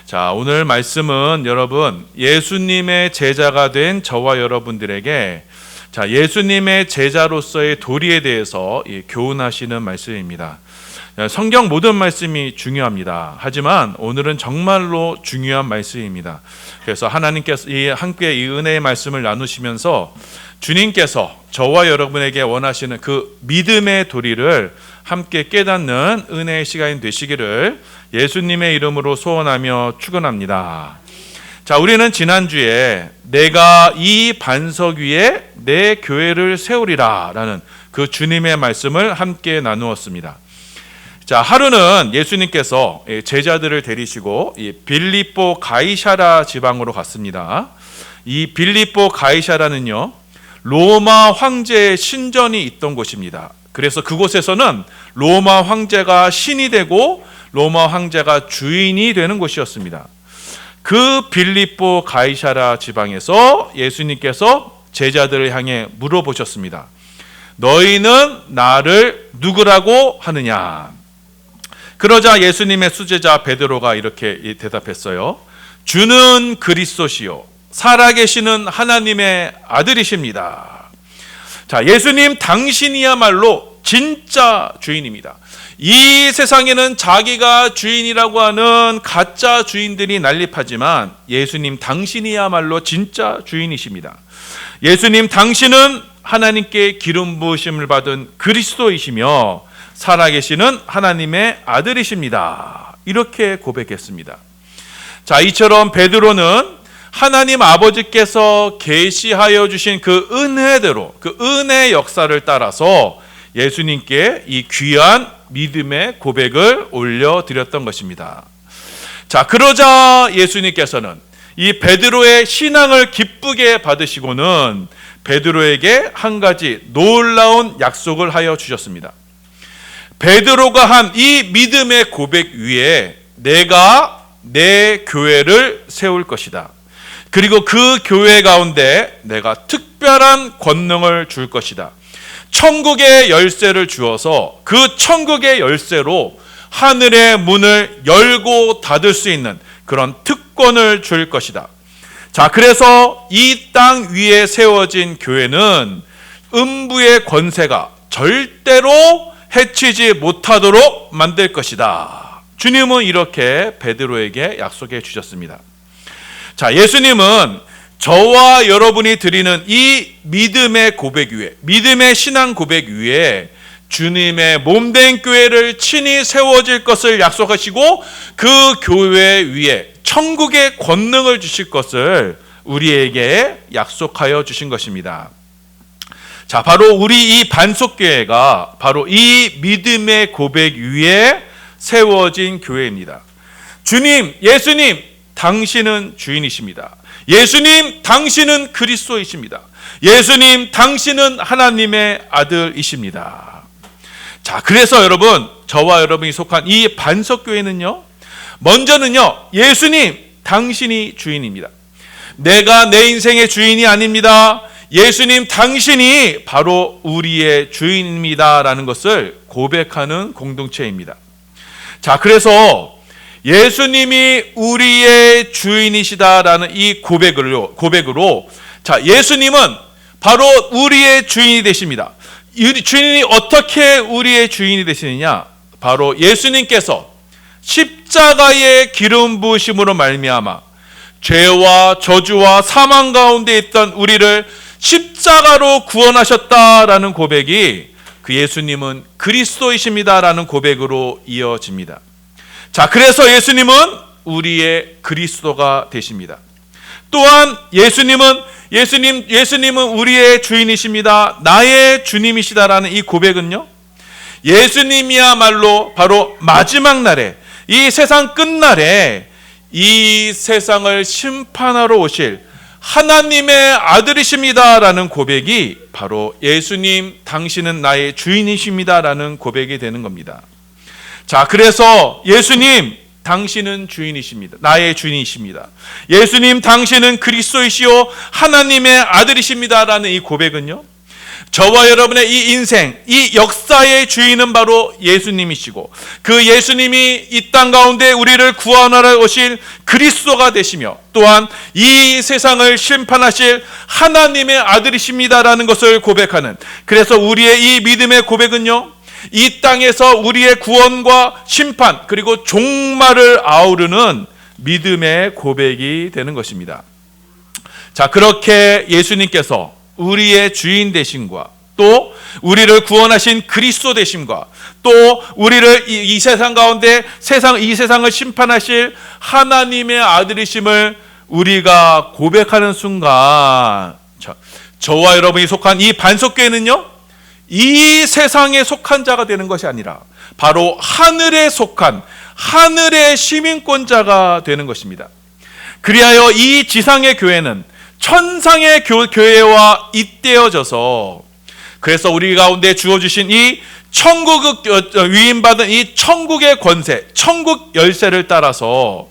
자, 오늘 말씀은 여러분 예수님의 제자가 된 저와 여러분들에게 예수님의 제자로서의 도리에 대해서 교훈하시는 말씀입니다. 성경 모든 말씀이 중요합니다. 하지만 오늘은 정말로 중요한 말씀입니다. 그래서 하나님께서 함께 이 은혜의 말씀을 나누시면서 주님께서 저와 여러분에게 원하시는 그 믿음의 도리를 함께 깨닫는 은혜의 시간이 되시기를 예수님의 이름으로 소원하며 축원합니다. 자, 우리는 지난주에 내가 이 반석 위에 내 교회를 세우리라 라는 그 주님의 말씀을 함께 나누었습니다. 자, 하루는 예수님께서 제자들을 데리시고 빌립보 가이사랴 지방으로 갔습니다. 이 빌립보 가이사랴는요, 로마 황제의 신전이 있던 곳입니다. 그래서 그곳에서는 로마 황제가 신이 되고 로마 황제가 주인이 되는 곳이었습니다. 그 빌립보 가이사랴 지방에서 예수님께서 제자들을 향해 물어보셨습니다. 너희는 나를 누구라고 하느냐? 그러자 예수님의 수제자 베드로가 이렇게 대답했어요. 주는 그리스도시요 살아계시는 하나님의 아들이십니다. 자, 예수님 당신이야말로 진짜 주인입니다. 이 세상에는 자기가 주인이라고 하는 가짜 주인들이 난립하지만 예수님 당신이야말로 진짜 주인이십니다. 예수님 당신은 하나님께 기름 부으심을 받은 그리스도이시며 살아계시는 하나님의 아들이십니다. 이렇게 고백했습니다. 자, 이처럼 베드로는 하나님 아버지께서 계시하여 주신 그 은혜대로 그 은혜의 역사를 따라서 예수님께 이 귀한 믿음의 고백을 올려드렸던 것입니다. 자, 그러자 예수님께서는 이 베드로의 신앙을 기쁘게 받으시고는 베드로에게 한 가지 놀라운 약속을 하여 주셨습니다. 베드로가 한 이 믿음의 고백 위에 내가 내 교회를 세울 것이다. 그리고 그 교회 가운데 내가 특별한 권능을 줄 것이다. 천국의 열쇠를 주어서 그 천국의 열쇠로 하늘의 문을 열고 닫을 수 있는 그런 특권을 줄 것이다. 자, 그래서 이 땅 위에 세워진 교회는 음부의 권세가 절대로 해치지 못하도록 만들 것이다. 주님은 이렇게 베드로에게 약속해 주셨습니다. 자, 예수님은 저와 여러분이 드리는 이 믿음의 고백 위에, 믿음의 신앙 고백 위에 주님의 몸된 교회를 친히 세워질 것을 약속하시고 그 교회 위에 천국의 권능을 주실 것을 우리에게 약속하여 주신 것입니다. 자, 바로 우리 이 반석교회가 바로 이 믿음의 고백 위에 세워진 교회입니다. 주님, 예수님, 당신은 주인이십니다. 예수님, 당신은 그리스도이십니다. 예수님, 당신은 하나님의 아들이십니다. 자, 그래서 여러분, 저와 여러분이 속한 이 반석교회는요, 먼저는요, 예수님, 당신이 주인입니다. 내가 내 인생의 주인이 아닙니다. 예수님, 당신이 바로 우리의 주인입니다라는 것을 고백하는 공동체입니다. 자, 그래서 예수님이 우리의 주인이시다라는 이 고백으로 자, 예수님은 바로 우리의 주인이 되십니다. 주인이 어떻게 우리의 주인이 되시느냐? 바로 예수님께서 십자가의 기름 부으심으로 말미암아 죄와 저주와 사망 가운데 있던 우리를 십자가로 구원하셨다라는 고백이 그 예수님은 그리스도이십니다라는 고백으로 이어집니다. 자, 그래서 예수님은 우리의 그리스도가 되십니다. 또한 예수님은 우리의 주인이십니다. 나의 주님이시다라는 이 고백은요, 예수님이야말로 바로 마지막 날에, 이 세상 끝날에 이 세상을 심판하러 오실 하나님의 아들이십니다라는 고백이 바로 예수님, 당신은 나의 주인이십니다라는 고백이 되는 겁니다. 자, 그래서 예수님, 당신은 주인이십니다. 나의 주인이십니다. 예수님, 당신은 그리스도이시요 하나님의 아들이십니다라는 이 고백은요, 저와 여러분의 이 인생, 이 역사의 주인은 바로 예수님이시고, 그 예수님이 이 땅 가운데 우리를 구원하러 오실 그리스도가 되시며, 또한 이 세상을 심판하실 하나님의 아들이십니다라는 것을 고백하는, 그래서 우리의 이 믿음의 고백은요, 이 땅에서 우리의 구원과 심판 그리고 종말을 아우르는 믿음의 고백이 되는 것입니다. 자, 그렇게 예수님께서 우리의 주인 되심과 또 우리를 구원하신 그리스도 되심과 또 우리를 이 세상 가운데 이 세상을 심판하실 하나님의 아들이심을 우리가 고백하는 순간, 저와 여러분이 속한 이 반석교회는요, 이 세상에 속한 자가 되는 것이 아니라 바로 하늘에 속한 하늘의 시민권자가 되는 것입니다. 그리하여 이 지상의 교회는 천상의 교회와 잇대어져서, 그래서 우리 가운데 주어주신 이 천국 위임받은 이 천국의 권세, 천국 열쇠를 따라서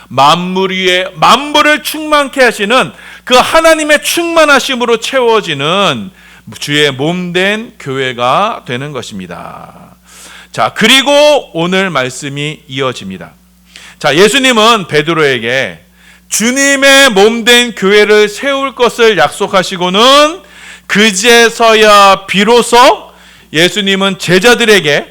만물 위에 만물을 충만케 하시는 그 하나님의 충만하심으로 채워지는 주의 몸된 교회가 되는 것입니다. 자, 그리고 오늘 말씀이 이어집니다. 자, 예수님은 베드로에게 주님의 몸된 교회를 세울 것을 약속하시고는 그제서야 비로소 예수님은 제자들에게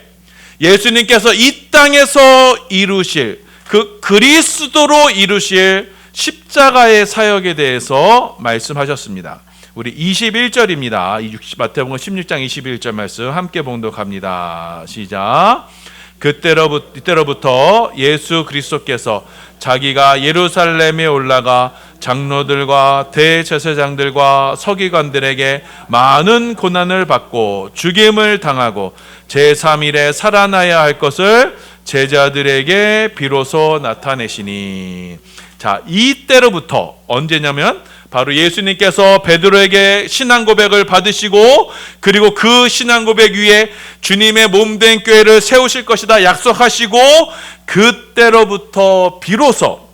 예수님께서 이 땅에서 이루실 그 그리스도로 이루실 십자가의 사역에 대해서 말씀하셨습니다. 우리 21절입니다. 마태복음 16장 21절 말씀 함께 봉독합니다. 시작. 이때로부터 예수 그리스도께서 자기가 예루살렘에 올라가 장로들과 대제사장들과 서기관들에게 많은 고난을 받고 죽임을 당하고 제3일에 살아나야 할 것을 제자들에게 비로소 나타내시니. 자, 이때로부터 언제냐면 바로 예수님께서 베드로에게 신앙 고백을 받으시고, 그리고 그 신앙 고백 위에 주님의 몸된 교회를 세우실 것이다 약속하시고, 그때로부터 비로소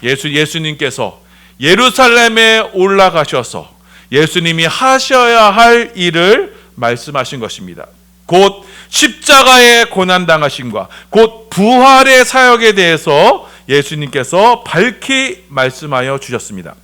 예수님께서 예루살렘에 올라가셔서 예수님이 하셔야 할 일을 말씀하신 것입니다. 곧 십자가의 고난당하심과 곧 부활의 사역에 대해서 예수님께서 밝히 말씀하여 주셨습니다.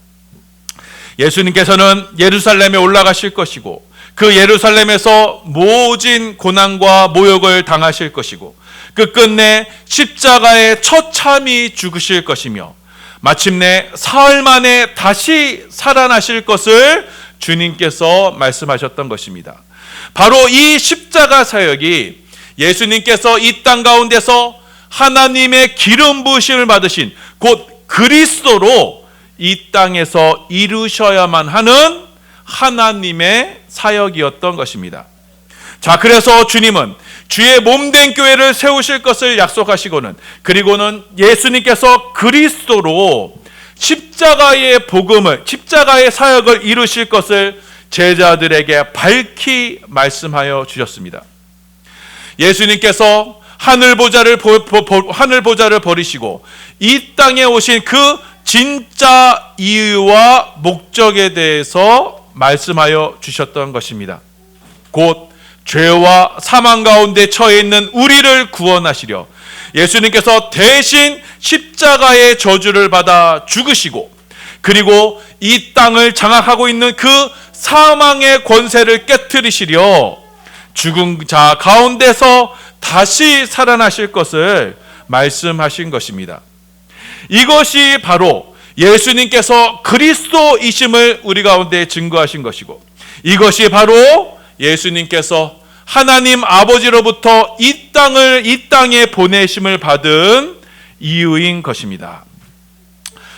예수님께서는 예루살렘에 올라가실 것이고, 그 예루살렘에서 모진 고난과 모욕을 당하실 것이고, 끝끝내 십자가에 처참히 죽으실 것이며, 마침내 사흘 만에 다시 살아나실 것을 주님께서 말씀하셨던 것입니다. 바로 이 십자가 사역이 예수님께서 이 땅 가운데서 하나님의 기름 부으심을 받으신 곧 그리스도로 이 땅에서 이루셔야만 하는 하나님의 사역이었던 것입니다. 자, 그래서 주님은 주의 몸된 교회를 세우실 것을 약속하시고는, 그리고는 예수님께서 그리스도로 십자가의 복음을, 십자가의 사역을 이루실 것을 제자들에게 밝히 말씀하여 주셨습니다. 예수님께서 하늘 보좌를 버리시고 이 땅에 오신 그 진짜 이유와 목적에 대해서 말씀하여 주셨던 것입니다. 곧 죄와 사망 가운데 처해 있는 우리를 구원하시려 예수님께서 대신 십자가의 저주를 받아 죽으시고, 그리고 이 땅을 장악하고 있는 그 사망의 권세를 깨트리시려 죽은 자 가운데서 다시 살아나실 것을 말씀하신 것입니다. 이것이 바로 예수님께서 그리스도이심을 우리 가운데 증거하신 것이고, 이것이 바로 예수님께서 하나님 아버지로부터 이 땅에 보내심을 받은 이유인 것입니다.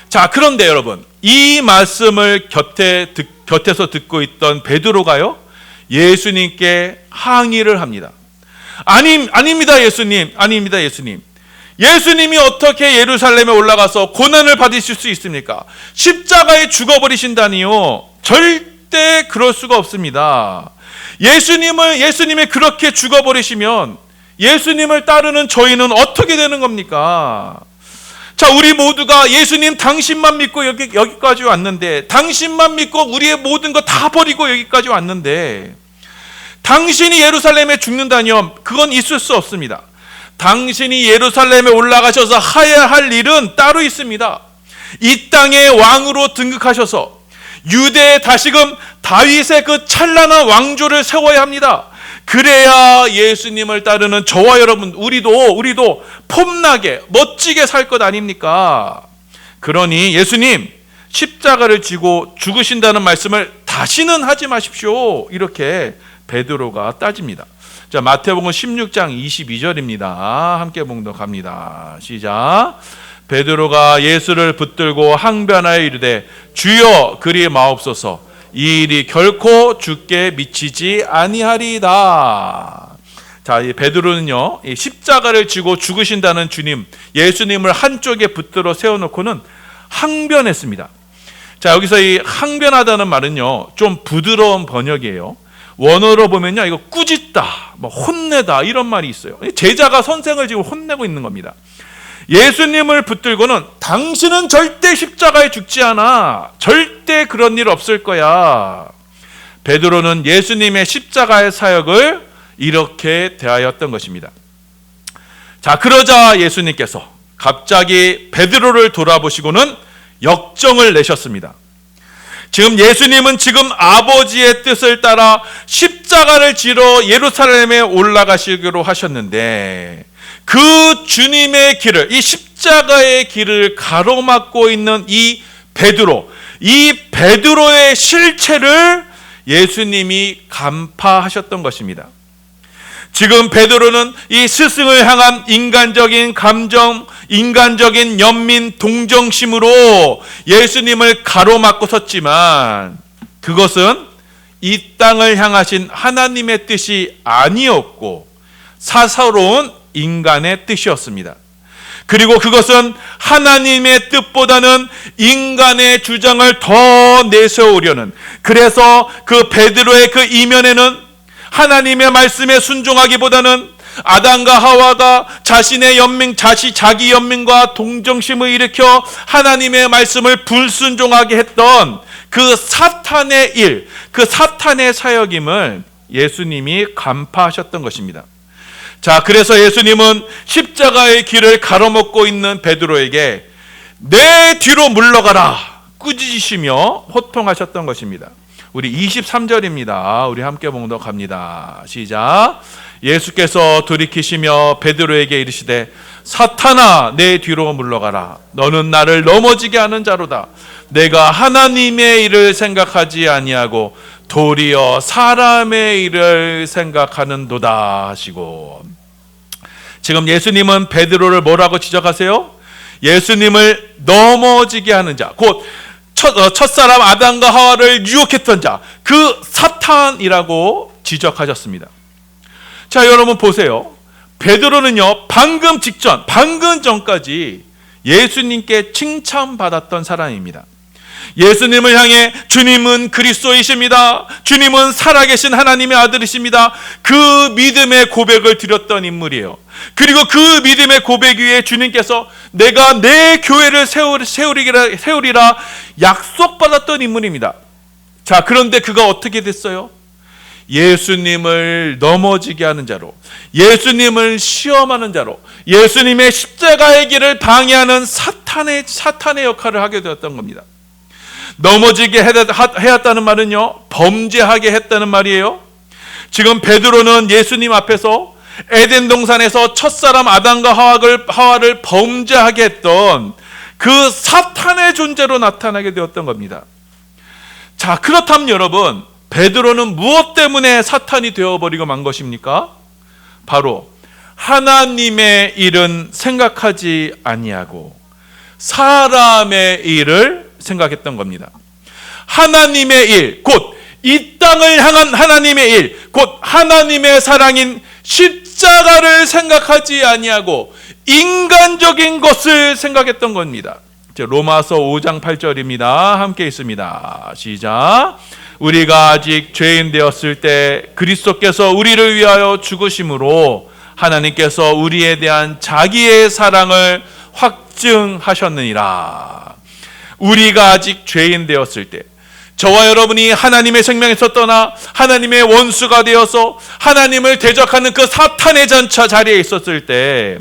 자, 그런데 여러분, 이 말씀을 곁에서 듣고 있던 베드로가요, 예수님께 항의를 합니다. 아닙니다, 예수님. 아닙니다, 예수님. 예수님이 어떻게 예루살렘에 올라가서 고난을 받으실 수 있습니까? 십자가에 죽어버리신다니요. 절대 그럴 수가 없습니다. 예수님이 그렇게 죽어버리시면 예수님을 따르는 저희는 어떻게 되는 겁니까? 자, 우리 모두가 예수님 당신만 믿고 여기까지 왔는데, 당신만 믿고 우리의 모든 거 다 버리고 여기까지 왔는데, 당신이 예루살렘에 죽는다니요, 그건 있을 수 없습니다. 당신이 예루살렘에 올라가셔서 해야 할 일은 따로 있습니다. 이 땅의 왕으로 등극하셔서 유대에 다시금 다윗의 그 찬란한 왕조를 세워야 합니다. 그래야 예수님을 따르는 저와 여러분, 우리도 폼나게 멋지게 살 것 아닙니까? 그러니 예수님 십자가를 지고 죽으신다는 말씀을 다시는 하지 마십시오, 이렇게 베드로가 따집니다. 자, 마태복음 16장 22절입니다. 함께 봉독합니다. 시작. 베드로가 예수를 붙들고 항변하여 이르되 주여 그리 마옵소서, 이 일이 결코 주께 미치지 아니하리이다. 자, 이 베드로는요, 이 십자가를 지고 죽으신다는 주님, 예수님을 한쪽에 붙들어 세워놓고는 항변했습니다. 자, 여기서 이 항변하다는 말은요, 좀 부드러운 번역이에요. 원어로 보면요, 이거 꾸짖다, 혼내다, 이런 말이 있어요. 제자가 선생을 지금 혼내고 있는 겁니다. 예수님을 붙들고는 당신은 절대 십자가에 죽지 않아, 절대 그런 일 없을 거야. 베드로는 예수님의 십자가의 사역을 이렇게 대하였던 것입니다. 자, 그러자 예수님께서 갑자기 베드로를 돌아보시고는 역정을 내셨습니다. 지금 예수님은 지금 아버지의 뜻을 따라 십자가를 지러 예루살렘에 올라가시기로 하셨는데, 그 주님의 길을, 이 십자가의 길을 가로막고 있는 이 베드로의 실체를 예수님이 간파하셨던 것입니다. 지금 베드로는 이 스승을 향한 인간적인 감정, 인간적인 연민, 동정심으로 예수님을 가로막고 섰지만, 그것은 이 땅을 향하신 하나님의 뜻이 아니었고 사사로운 인간의 뜻이었습니다. 그리고 그것은 하나님의 뜻보다는 인간의 주장을 더 내세우려는, 그래서 그 베드로의 그 이면에는 하나님의 말씀에 순종하기보다는 아담과 하와가 자신의 자기 연민과 동정심을 일으켜 하나님의 말씀을 불순종하게 했던 그 사탄의 일, 그 사탄의 사역임을 예수님이 간파하셨던 것입니다. 자, 그래서 예수님은 십자가의 길을 가로막고 있는 베드로에게 내 뒤로 물러가라 꾸짖으시며 호통하셨던 것입니다. 우리 23절입니다. 우리 함께 봉독합니다. 시작. 예수께서 돌이키시며 베드로에게 이르시되 사탄아 내 뒤로 물러가라, 너는 나를 넘어지게 하는 자로다. 내가 하나님의 일을 생각하지 아니하고 도리어 사람의 일을 생각하는도다 하시고, 지금 예수님은 베드로를 뭐라고 지적하세요? 예수님을 넘어지게 하는 자, 곧 첫사람 아담과 하와를 유혹했던 자, 그 사탄이라고 지적하셨습니다. 자, 여러분 보세요. 베드로는요, 방금 전까지 예수님께 칭찬받았던 사람입니다. 예수님을 향해 주님은 그리스도이십니다, 주님은 살아계신 하나님의 아들이십니다, 그 믿음의 고백을 드렸던 인물이에요. 그리고 그 믿음의 고백 위에 주님께서 내가 내 교회를 세우리라 약속받았던 인물입니다. 자, 그런데 그가 어떻게 됐어요? 예수님을 넘어지게 하는 자로, 예수님을 시험하는 자로, 예수님의 십자가의 길을 방해하는 사탄의 역할을 하게 되었던 겁니다. 넘어지게 해왔다는 말은요, 범죄하게 했다는 말이에요. 지금 베드로는 예수님 앞에서 에덴 동산에서 첫사람 아담과 하와를 범죄하게 했던 그 사탄의 존재로 나타나게 되었던 겁니다. 자, 그렇다면 여러분, 베드로는 무엇 때문에 사탄이 되어버리고 만 것입니까? 바로 하나님의 일은 생각하지 아니하고 사람의 일을 생각했던 겁니다. 하나님의 일, 곧 이 땅을 향한 하나님의 일, 곧 하나님의 사랑인 십자가를 생각하지 아니하고 인간적인 것을 생각했던 겁니다. 로마서 5장 8절입니다. 함께 있습니다. 시작. 우리가 아직 죄인 되었을 때 그리스도께서 우리를 위하여 죽으심으로 하나님께서 우리에 대한 자기의 사랑을 확증하셨느니라. 우리가 아직 죄인 되었을 때, 저와 여러분이 하나님의 생명에서 떠나 하나님의 원수가 되어서 하나님을 대적하는 그 사탄의 전차 자리에 있었을 때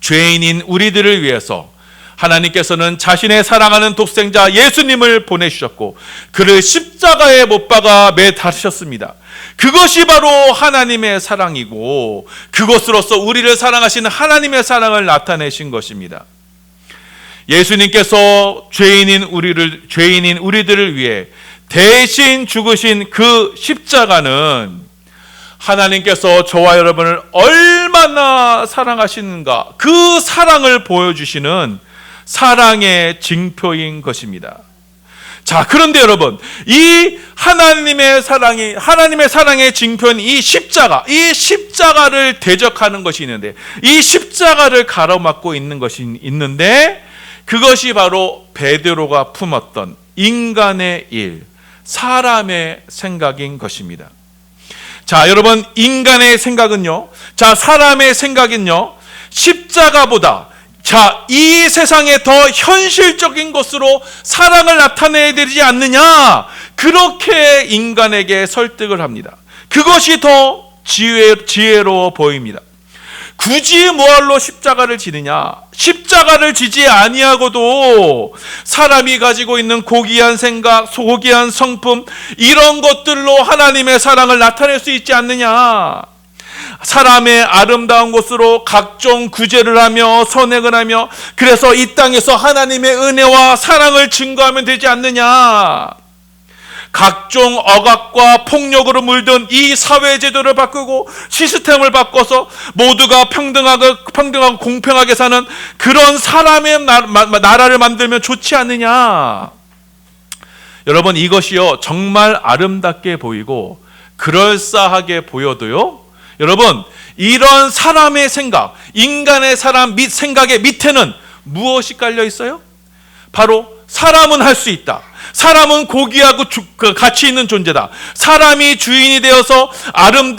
죄인인 우리들을 위해서 하나님께서는 자신의 사랑하는 독생자 예수님을 보내주셨고 그를 십자가에 못 박아 매달으셨습니다. 그것이 바로 하나님의 사랑이고 그것으로서 우리를 사랑하시는 하나님의 사랑을 나타내신 것입니다. 예수님께서 죄인인 우리들을 위해 대신 죽으신 그 십자가는 하나님께서 저와 여러분을 얼마나 사랑하시는가 그 사랑을 보여주시는 사랑의 징표인 것입니다. 자, 그런데 여러분, 이 하나님의 사랑의 징표인 이 십자가를 대적하는 것이 있는데, 이 십자가를 가로막고 있는 것이 있는데, 그것이 바로 베드로가 품었던 인간의 일, 사람의 생각인 것입니다. 자, 여러분, 인간의 생각은요, 사람의 생각은요, 십자가보다 이 세상에 더 현실적인 것으로 사랑을 나타내야 되지 않느냐, 그렇게 인간에게 설득을 합니다. 그것이 더 지혜로워 보입니다. 굳이 뭐할로 십자가를 지느냐? 십자가를 지지 아니하고도 사람이 가지고 있는 고귀한 생각, 고귀한 성품, 이런 것들로 하나님의 사랑을 나타낼 수 있지 않느냐? 사람의 아름다운 것으로 각종 구제를 하며 선행을 하며 그래서 이 땅에서 하나님의 은혜와 사랑을 증거하면 되지 않느냐? 각종 억압과 폭력으로 물든 이 사회제도를 바꾸고 시스템을 바꿔서 모두가 평등하고 공평하게 사는 그런 사람의 나라를 만들면 좋지 않느냐? 여러분, 이것이요 정말 아름답게 보이고 그럴싸하게 보여도요, 여러분, 이런 사람의 생각, 인간의 생각의 밑에는 무엇이 깔려 있어요? 바로 사람은 할 수 있다. 사람은 고귀하고 가치 있는 존재다. 사람이 주인이 되어서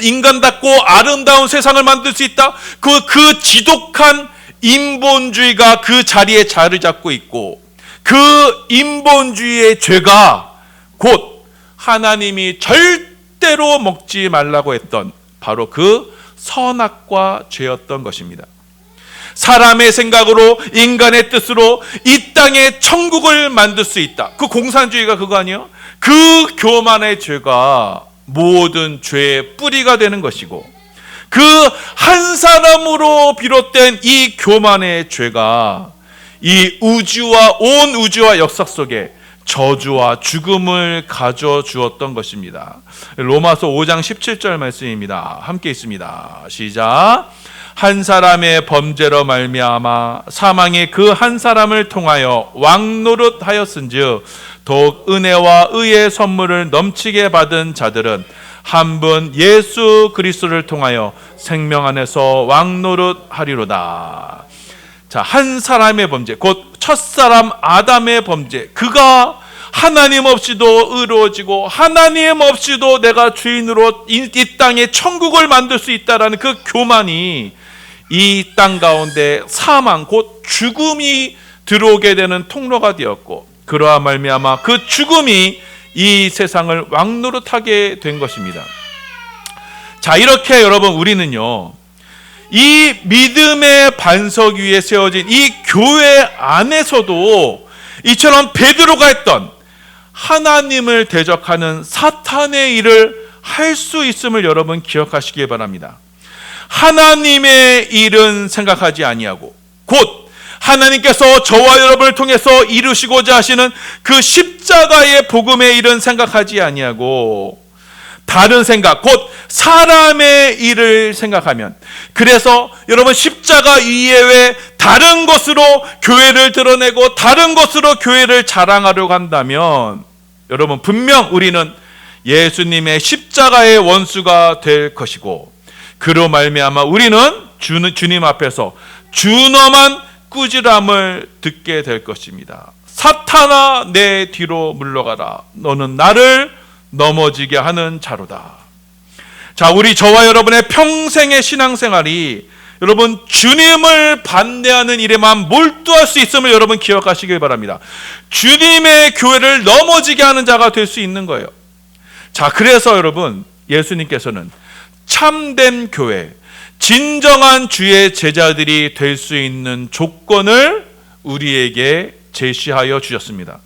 인간답고 아름다운 세상을 만들 수 있다. 그 지독한 인본주의가 그 자리에 자리 잡고 있고, 그 인본주의의 죄가 곧 하나님이 절대로 먹지 말라고 했던 바로 그 선악과 죄였던 것입니다. 사람의 생각으로, 인간의 뜻으로 이 땅에 천국을 만들 수 있다. 그 공산주의가 그거 아니에요? 그 교만의 죄가 모든 죄의 뿌리가 되는 것이고, 그 한 사람으로 비롯된 이 교만의 죄가 이 온 우주와 역사 속에 저주와 죽음을 가져주었던 것입니다. 로마서 5장 17절 말씀입니다. 함께 있습니다. 시작. 한 사람의 범죄로 말미암아 사망이 그 한 사람을 통하여 왕노릇하였은즉 더욱 은혜와 의의 선물을 넘치게 받은 자들은 한 분 예수 그리스도를 통하여 생명 안에서 왕노릇하리로다. 자, 한 사람의 범죄, 곧 첫사람 아담의 범죄, 그가 하나님 없이도 의로워지고 하나님 없이도 내가 주인으로 이 땅에 천국을 만들 수 있다라는 그 교만이 이 땅 가운데 사망, 곧 죽음이 들어오게 되는 통로가 되었고, 그러한 말미암아 그 죽음이 이 세상을 왕노릇하게 된 것입니다. 자, 이렇게 여러분, 우리는요 이 믿음의 반석 위에 세워진 이 교회 안에서도 이처럼 베드로가 했던 하나님을 대적하는 사탄의 일을 할 수 있음을 여러분 기억하시기 바랍니다. 하나님의 일은 생각하지 아니하고, 곧 하나님께서 저와 여러분을 통해서 이루시고자 하시는 그 십자가의 복음의 일은 생각하지 아니하고 다른 생각, 곧 사람의 일을 생각하면, 그래서 여러분 십자가 이외에 다른 것으로 교회를 드러내고 다른 것으로 교회를 자랑하려고 한다면 여러분 분명 우리는 예수님의 십자가의 원수가 될 것이고, 그로 말미암아 우리는 주님 앞에서 준엄한 꾸지람을 듣게 될 것입니다. 사탄아, 내 뒤로 물러가라. 너는 나를 넘어지게 하는 자로다. 자, 저와 여러분의 평생의 신앙생활이 여러분 주님을 반대하는 일에만 몰두할 수 있음을 여러분 기억하시길 바랍니다. 주님의 교회를 넘어지게 하는 자가 될 수 있는 거예요. 자, 그래서 여러분 예수님께서는 참된 교회, 진정한 주의 제자들이 될 수 있는 조건을 우리에게 제시하여 주셨습니다.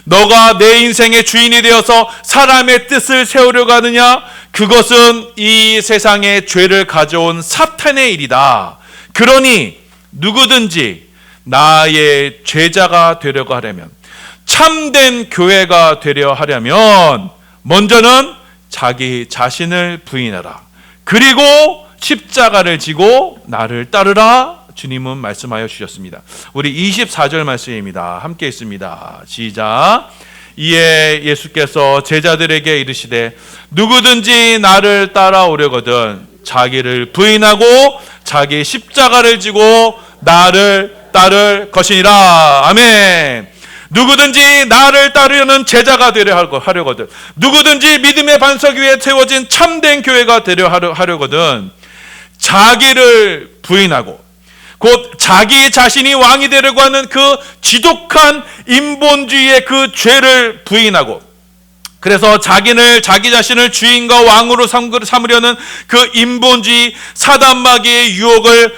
너가 내 인생의 주인이 되어서 사람의 뜻을 세우려고 하느냐? 그것은 이 세상의 죄를 가져온 사탄의 일이다. 그러니 누구든지 나의 제자가 되려고 하려면, 참된 교회가 되려 하려면 먼저는 자기 자신을 부인하라. 그리고 십자가를 지고 나를 따르라. 주님은 말씀하여 주셨습니다. 우리 24절 말씀입니다. 함께 있습니다. 시작. 이에 예수께서 제자들에게 이르시되 누구든지 나를 따라오려거든 자기를 부인하고 자기 십자가를 지고 나를 따를 것이니라. 아멘. 누구든지 나를 따르려는 제자가 되려 하려거든, 누구든지 믿음의 반석 위에 세워진 참된 교회가 되려 하려거든 자기를 부인하고 곧 자기 자신이 왕이 되려고 하는 그 지독한 인본주의의 그 죄를 부인하고, 그래서 자기 자신을 주인과 왕으로 삼으려는 그 인본주의 사단마귀의 유혹을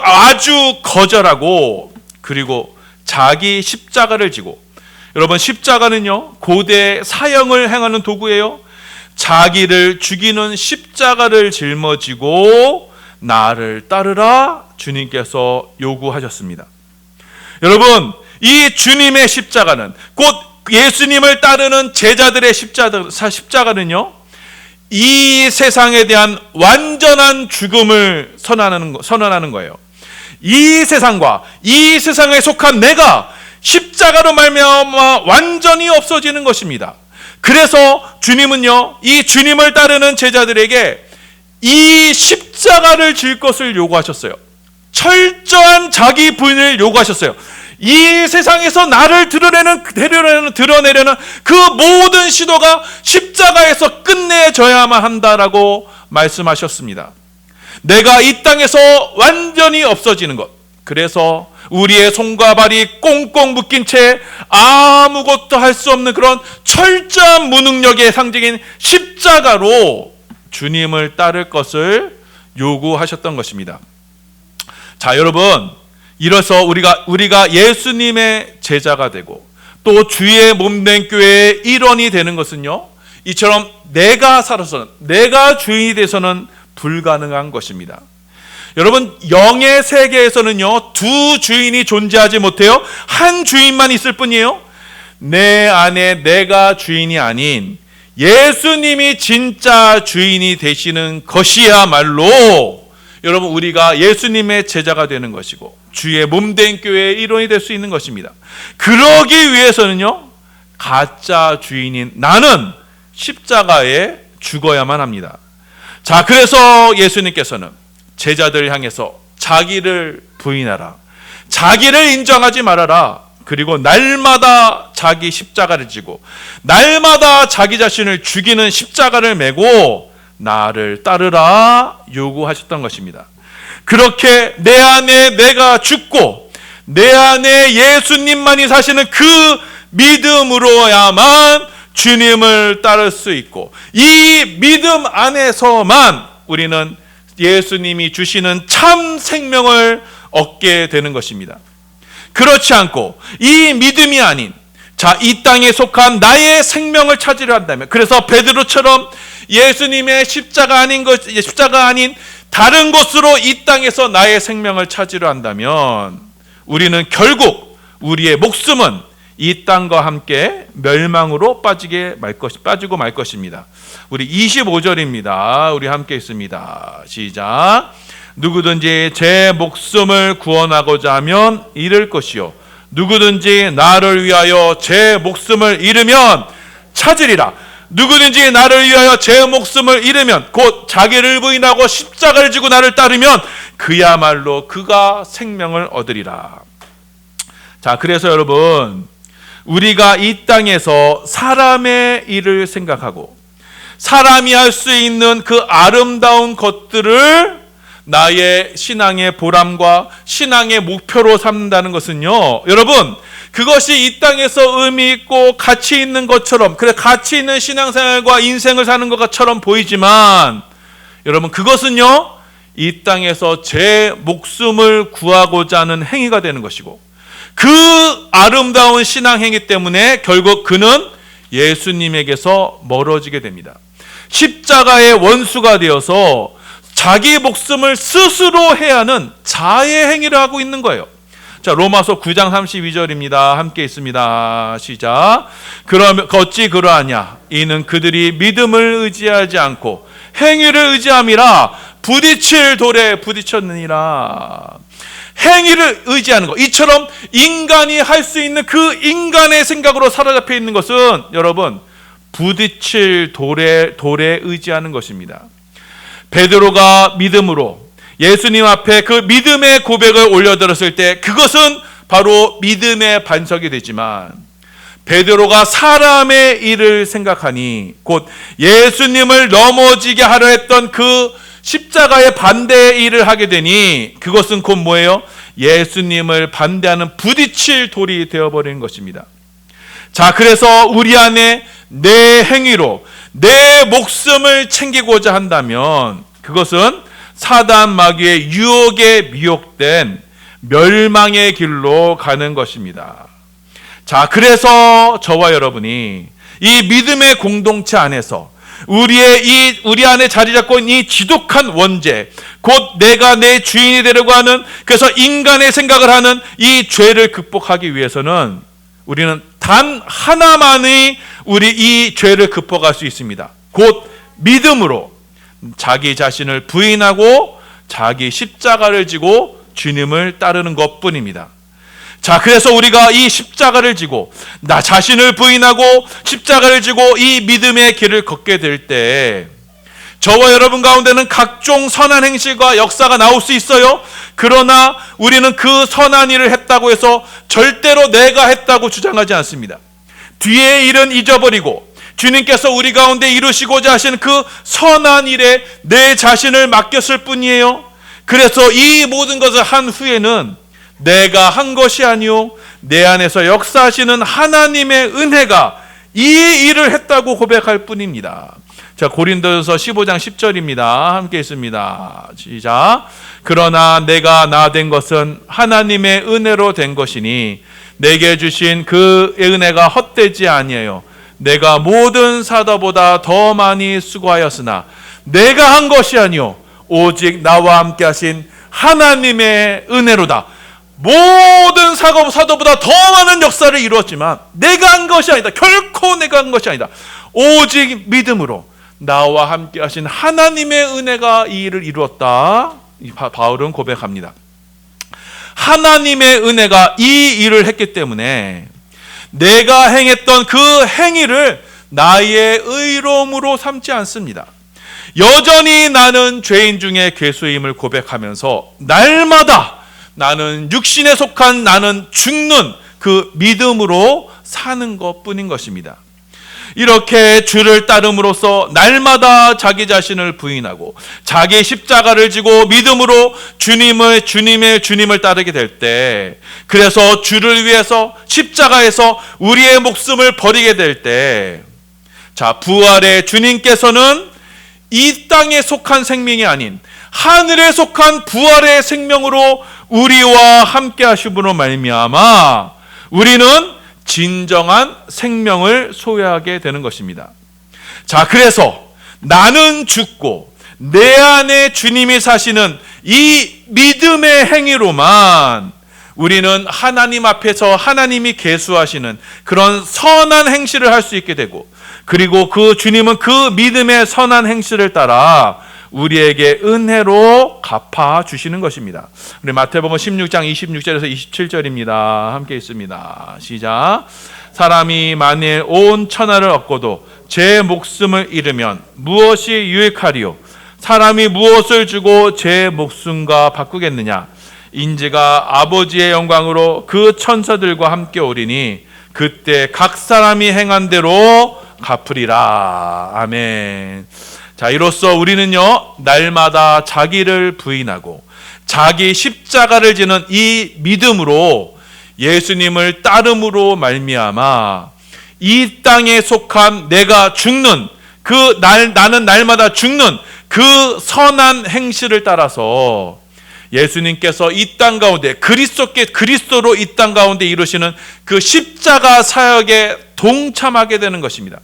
아주 거절하고, 그리고 자기 십자가를 지고, 여러분 십자가는요 고대 사형을 행하는 도구예요. 자기를 죽이는 십자가를 짊어지고 나를 따르라 주님께서 요구하셨습니다. 여러분 이 주님의 십자가는, 곧 예수님을 따르는 제자들의 십자가는요 이 세상에 대한 완전한 죽음을 선언하는 거예요. 이 세상과 이 세상에 속한 내가 십자가로 말미암아 완전히 없어지는 것입니다. 그래서 주님은요 이 주님을 따르는 제자들에게 이 십자가를 질 것을 요구하셨어요. 철저한 자기 부인을 요구하셨어요. 이 세상에서 나를 드러내려는 그 모든 시도가 십자가에서 끝내져야만 한다라고 말씀하셨습니다. 내가 이 땅에서 완전히 없어지는 것, 그래서 우리의 손과 발이 꽁꽁 묶인 채 아무것도 할 수 없는 그런 철저한 무능력의 상징인 십자가로 주님을 따를 것을 요구하셨던 것입니다. 자, 여러분, 이래서 우리가 예수님의 제자가 되고 또 주의 몸된 교회의 일원이 되는 것은요, 이처럼 내가 살아서는, 내가 주인이 돼서는 불가능한 것입니다. 여러분, 영의 세계에서는요 두 주인이 존재하지 못해요. 한 주인만 있을 뿐이에요. 내 안에 내가 주인이 아닌 예수님이 진짜 주인이 되시는 것이야말로 여러분 우리가 예수님의 제자가 되는 것이고 주의 몸된 교회의 일원이 될 수 있는 것입니다. 그러기 위해서는요 가짜 주인인 나는 십자가에 죽어야만 합니다. 자, 그래서 예수님께서는 제자들을 향해서 자기를 부인하라, 자기를 인정하지 말아라, 그리고 날마다 자기 십자가를 지고 날마다 자기 자신을 죽이는 십자가를 메고 나를 따르라 요구하셨던 것입니다. 그렇게 내 안에 내가 죽고 내 안에 예수님만이 사시는 그 믿음으로야만 주님을 따를 수 있고, 이 믿음 안에서만 우리는 예수님이 주시는 참 생명을 얻게 되는 것입니다. 그렇지 않고 이 믿음이 아닌 이 땅에 속한 나의 생명을 찾으려 한다면, 그래서 베드로처럼 예수님의 십자가 아닌 다른 곳으로 이 땅에서 나의 생명을 찾으려 한다면 우리는 결국 우리의 목숨은 이 땅과 함께 멸망으로 빠지고 말 것입니다. 우리 25절입니다. 우리 함께 있습니다. 시작. 누구든지 제 목숨을 구원하고자 하면 잃을 것이요 누구든지 나를 위하여 제 목숨을 잃으면 찾으리라. 누구든지 나를 위하여 제 목숨을 잃으면, 곧 자기를 부인하고 십자가를 지고 나를 따르면 그야말로 그가 생명을 얻으리라. 자, 그래서 여러분 우리가 이 땅에서 사람의 일을 생각하고 사람이 할 수 있는 그 아름다운 것들을 나의 신앙의 보람과 신앙의 목표로 삼는다는 것은요, 여러분, 그것이 이 땅에서 의미 있고 가치 있는 것처럼, 그래 가치 있는 신앙생활과 인생을 사는 것처럼 보이지만, 여러분, 그것은요 이 땅에서 제 목숨을 구하고자 하는 행위가 되는 것이고, 그 아름다운 신앙 행위 때문에 결국 그는 예수님에게서 멀어지게 됩니다. 십자가의 원수가 되어서 자기 목숨을 스스로 해야 하는 자의 행위를 하고 있는 거예요. 자, 로마서 9장 32절입니다. 함께 있습니다. 시작. 그러면 어찌 그러하냐? 이는 그들이 믿음을 의지하지 않고 행위를 의지함이라 부딪힐 돌에 부딪혔느니라. 행위를 의지하는 것, 이처럼 인간이 할 수 있는 그 인간의 생각으로 사로잡혀 있는 것은 여러분 부딪힐 돌에 의지하는 것입니다. 베드로가 믿음으로 예수님 앞에 그 믿음의 고백을 올려들었을 때 그것은 바로 믿음의 반석이 되지만, 베드로가 사람의 일을 생각하니 곧 예수님을 넘어지게 하려 했던 그 십자가의 반대의 일을 하게 되니 그것은 곧 뭐예요? 예수님을 반대하는 부딪힐 돌이 되어버리는 것입니다. 자, 그래서 우리 안에 내 행위로 내 목숨을 챙기고자 한다면 그것은 사단 마귀의 유혹에 미혹된 멸망의 길로 가는 것입니다. 자, 그래서 저와 여러분이 이 믿음의 공동체 안에서 우리 안에 자리 잡고 있는 이 지독한 원죄, 곧 내가 내 주인이 되려고 하는, 그래서 인간의 생각을 하는 이 죄를 극복하기 위해서는 우리는 단 하나만이 우리 이 죄를 극복할 수 있습니다. 곧 믿음으로 자기 자신을 부인하고 자기 십자가를 지고 주님을 따르는 것뿐입니다. 자, 그래서 우리가 이 십자가를 지고 나 자신을 부인하고 십자가를 지고 이 믿음의 길을 걷게 될 때 저와 여러분 가운데는 각종 선한 행실과 역사가 나올 수 있어요. 그러나 우리는 그 선한 일을 했다고 해서 절대로 내가 했다고 주장하지 않습니다. 뒤의 일은 잊어버리고 주님께서 우리 가운데 이루시고자 하시는 그 선한 일에 내 자신을 맡겼을 뿐이에요. 그래서 이 모든 것을 한 후에는 내가 한 것이 아니요 내 안에서 역사하시는 하나님의 은혜가 이 일을 했다고 고백할 뿐입니다. 자, 고린도전서 15장 10절입니다. 함께 있습니다. 시작. 그러나 내가 나 된 것은 하나님의 은혜로 된 것이니 내게 주신 그 은혜가 헛되지 아니에요. 내가 모든 사도보다 더 많이 수고하였으나 내가 한 것이 아니요 오직 나와 함께 하신 하나님의 은혜로다. 모든 사도보다 더 많은 역사를 이루었지만 내가 한 것이 아니다. 결코 내가 한 것이 아니다. 오직 믿음으로 나와 함께 하신 하나님의 은혜가 이 일을 이루었다. 바울은 고백합니다. 하나님의 은혜가 이 일을 했기 때문에 내가 행했던 그 행위를 나의 의로움으로 삼지 않습니다. 여전히 나는 죄인 중에 괴수임을 고백하면서 날마다 나는 육신에 속한 나는 죽는 그 믿음으로 사는 것뿐인 것입니다. 이렇게 주를 따름으로써 날마다 자기 자신을 부인하고 자기 십자가를 지고 믿음으로 주님을 따르게 될 때, 그래서 주를 위해서 십자가에서 우리의 목숨을 버리게 될 때, 자, 부활의 주님께서는 이 땅에 속한 생명이 아닌 하늘에 속한 부활의 생명으로 우리와 함께 하심으로 말미암아 우리는 진정한 생명을 소유하게 되는 것입니다. 자, 그래서 나는 죽고 내 안에 주님이 사시는 이 믿음의 행위로만 우리는 하나님 앞에서 하나님이 계수하시는 그런 선한 행실을 할 수 있게 되고, 그리고 그 주님은 그 믿음의 선한 행실을 따라 우리에게 은혜로 갚아 주시는 것입니다. 우리 마태복음 16장 26절에서 27절입니다. 함께 있습니다. 시작. 사람이 만일 온 천하를 얻고도 제 목숨을 잃으면 무엇이 유익하리요? 사람이 무엇을 주고 제 목숨과 바꾸겠느냐? 인지가 아버지의 영광으로 그 천사들과 함께 오리니 그때 각 사람이 행한 대로 갚으리라. 아멘. 자, 이로써 우리는요, 날마다 자기를 부인하고 자기 십자가를 지는 이 믿음으로 예수님을 따름으로 말미암아 이 땅에 속한 내가 죽는 나는 날마다 죽는 그 선한 행실을 따라서 예수님께서 이 땅 가운데 그리스도로 이 땅 가운데 이루시는 그 십자가 사역에 동참하게 되는 것입니다.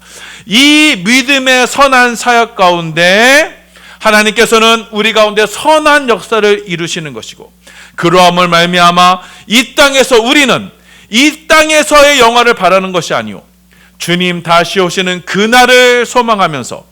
이 믿음의 선한 사역 가운데 하나님께서는 우리 가운데 선한 역사를 이루시는 것이고, 그러함을 말미암아 이 땅에서 우리는 이 땅에서의 영화를 바라는 것이 아니오 주님 다시 오시는 그날을 소망하면서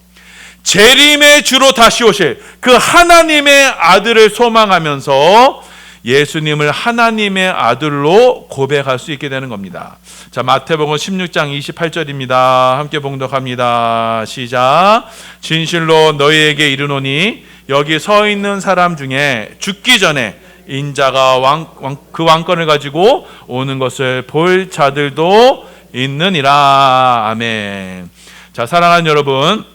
재림의 주로 다시 오실 그 하나님의 아들을 소망하면서 예수님을 하나님의 아들로 고백할 수 있게 되는 겁니다. 자, 마태복음 16장 28절입니다. 함께 봉독합니다. 시작. 진실로 너희에게 이르노니 여기 서 있는 사람 중에 죽기 전에 인자가 그 왕권을 가지고 오는 것을 볼 자들도 있느니라. 아멘. 자, 사랑하는 여러분,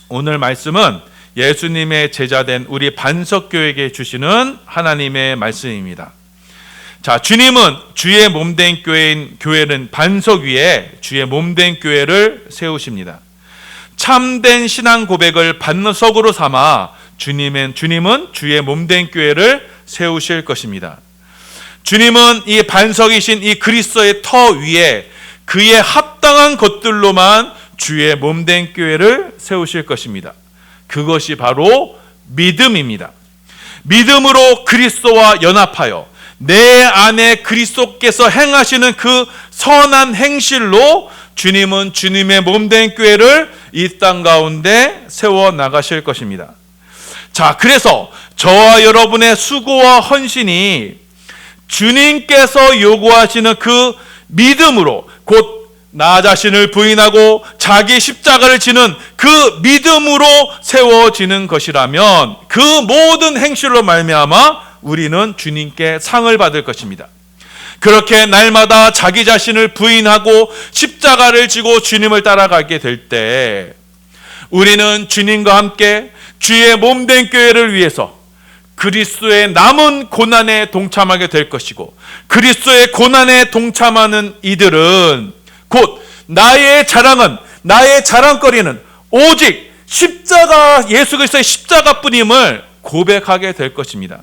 오늘 말씀은 예수님의 제자된 우리 반석교회에게 주시는 하나님의 말씀입니다. 자, 주님은 주의 몸된 교회는 반석 위에 주의 몸된 교회를 세우십니다. 참된 신앙 고백을 반석으로 삼아 주님은 주의 몸된 교회를 세우실 것입니다. 주님은 이 반석이신 이 그리스도의 터 위에 그의 합당한 것들로만 주의 몸된 교회를 세우실 것입니다. 그것이 바로 믿음입니다. 믿음으로 그리스도와 연합하여 내 안에 그리스도께서 행하시는 그 선한 행실로 주님은 주님의 몸된 교회를 이 땅 가운데 세워 나가실 것입니다. 자, 그래서 저와 여러분의 수고와 헌신이 주님께서 요구하시는 그 믿음으로, 곧 나 자신을 부인하고 자기 십자가를 지는 그 믿음으로 세워지는 것이라면 그 모든 행실로 말미암아 우리는 주님께 상을 받을 것입니다. 그렇게 날마다 자기 자신을 부인하고 십자가를 지고 주님을 따라가게 될 때 우리는 주님과 함께 주의 몸된 교회를 위해서 그리스도의 남은 고난에 동참하게 될 것이고, 그리스도의 고난에 동참하는 이들은 곧 나의 자랑거리는 오직 예수 그리스도의 십자가뿐임을 고백하게 될 것입니다.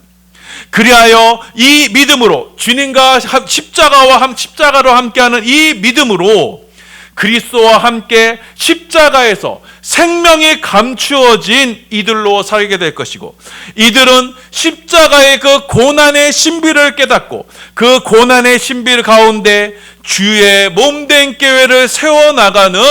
그리하여 이 믿음으로 주님과 십자가로 함께하는 이 믿음으로 그리스도와 함께 십자가에서 생명이 감추어진 이들로 살게 될 것이고, 이들은 십자가의 그 고난의 신비를 깨닫고 그 고난의 신비 가운데 주의 몸된 교회를 세워나가는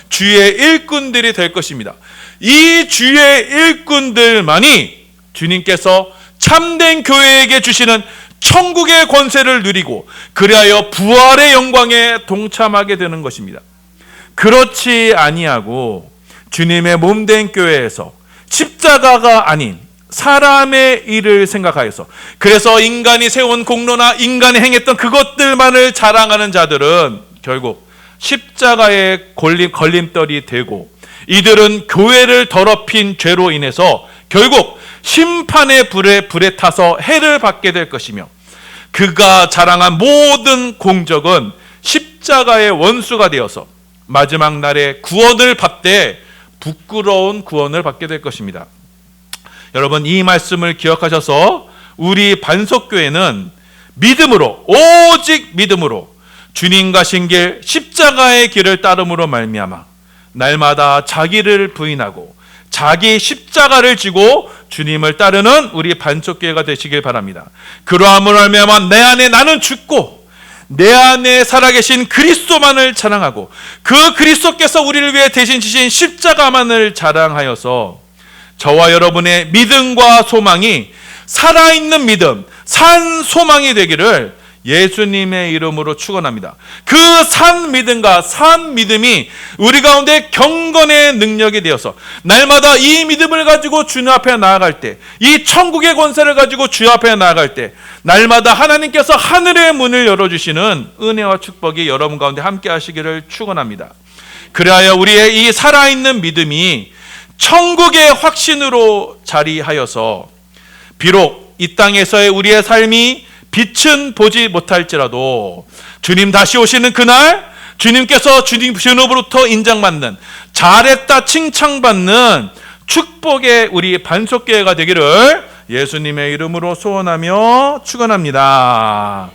주의 일꾼들이 될 것입니다. 이 주의 일꾼들만이 주님께서 참된 교회에게 주시는 천국의 권세를 누리고 그리하여 부활의 영광에 동참하게 되는 것입니다. 그렇지 아니하고 주님의 몸된 교회에서 십자가가 아닌 사람의 일을 생각하여서, 그래서 인간이 세운 공로나 인간이 행했던 그것들만을 자랑하는 자들은 결국 십자가의 걸림돌이 되고, 이들은 교회를 더럽힌 죄로 인해서 결국 심판의 불에 타서 해를 받게 될 것이며, 그가 자랑한 모든 공적은 십자가의 원수가 되어서 마지막 날에 구원을 받되 부끄러운 구원을 받게 될 것입니다. 여러분, 이 말씀을 기억하셔서 우리 반석교회는 믿음으로, 오직 믿음으로 주님 가신 길 십자가의 길을 따름으로 말미암아 날마다 자기를 부인하고 자기 십자가를 지고 주님을 따르는 우리 반석교회가 되시길 바랍니다. 그러함을 말미암아 내 안에 나는 죽고 내 안에 살아계신 그리스도만을 자랑하고 그 그리스도께서 우리를 위해 대신 지신 십자가만을 자랑하여서 저와 여러분의 믿음과 소망이 살아있는 믿음, 산 소망이 되기를 예수님의 이름으로 축원합니다. 그 산 믿음과 산 믿음이 우리 가운데 경건의 능력이 되어서 날마다 이 믿음을 가지고 주님 앞에 나아갈 때, 이 천국의 권세를 가지고 주 앞에 나아갈 때 날마다 하나님께서 하늘의 문을 열어주시는 은혜와 축복이 여러분 가운데 함께 하시기를 축원합니다. 그리하여 우리의 이 살아있는 믿음이 천국의 확신으로 자리하여서 비록 이 땅에서의 우리의 삶이 빛은 보지 못할지라도 주님 다시 오시는 그날 주님께서 주님으로부터 인정받는, 잘했다 칭찬받는 축복의 우리 반석교회가 되기를 예수님의 이름으로 소원하며 축원합니다.